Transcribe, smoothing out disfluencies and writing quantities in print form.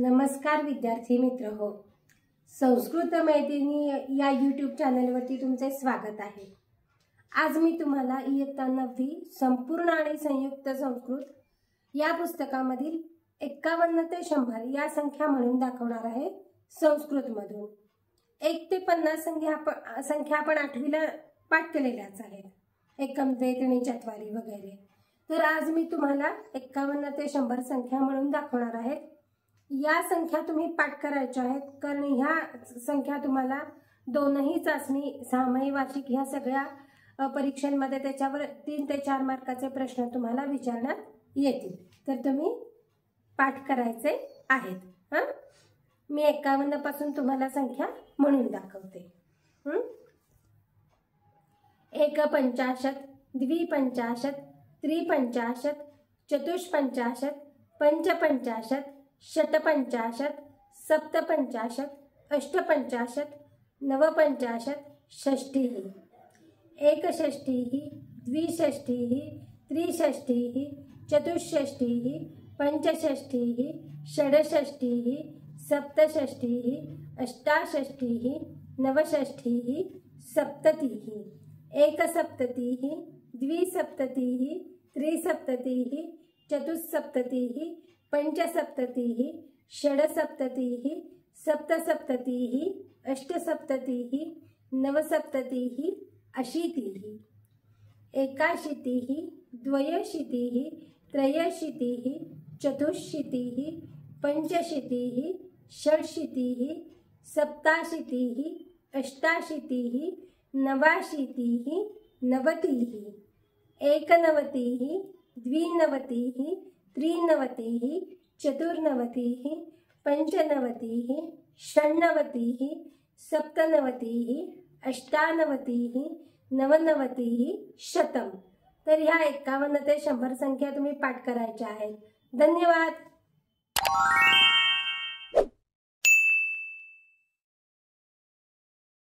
नमस्कार विद्यार्थी मित्र हो, संस्कृत मैत्रिणी या यूट्यूब चॅनलवरती तुमचे स्वागत आहे। आज मी तुम्हाला इयत्ता 9वी संपूर्ण आणि संयुक्त संस्कृत या पुस्तकामधील 51 ते 100 या संख्या म्हणून दाखवणार आहे। संस्कृत मधून 1 ते 50 संख्या आपण 8वीला पाठ केलेल्याच आहेत, एकम द्वे त्रीणि चत्वारि वगैरे। तर आज मी तुम्हाला 51 ते 100 संख्या म्हणून दाखवणार आहे। या संख्या तुम्ही पाठ करायच्या आहेत, कारण ह्या संख्या तुम्हाला दोनही चाचणी सामायिक वार्षिक ह्या सगळ्या परीक्षांमध्ये त्याच्यावर 3 ते 4 मार्काचे प्रश्न तुम्हाला विचारण्यात येतील। तर तुम्ही पाठ करायचे आहेत। मी 51 पासून तुम्हाला संख्या म्हणून दाखवते। 150, 250, 350, 450, 550, 650, 750, 850, 950, 60, 61, 62, 63, 64, 65, 66, 67, 68, 69, 70, 71, द्विसप्ततिः, त्रिसप्ततिः, चतुस्सप्ततिः, पंचसप्ततिः, षड्सप्ततिः, सप्तसप्ततिः, अष्टसप्ततिः, नवसप्ततिः, अशीतिः, एकाशीतिः, द्वयशीतिः, त्रयशीतिः, चतुष्शीतिः, पंचशीतिः, षड्शीतिः, सप्ताशीतिः, अष्टाशीतिः, नवाशीतिः, नवतिः, एकनवतिः, द्विनवतिः, त्रिनवतिः, चतुर्नवतिः, पंचनवतिः, षण्णवतिः, सप्तनवतिः, अष्टानवतिः, नवनवतिः, शतम। तर ह्या 51 ते 100 संख्या तुम्ही पाठ करायच्या आहेत। धन्यवाद।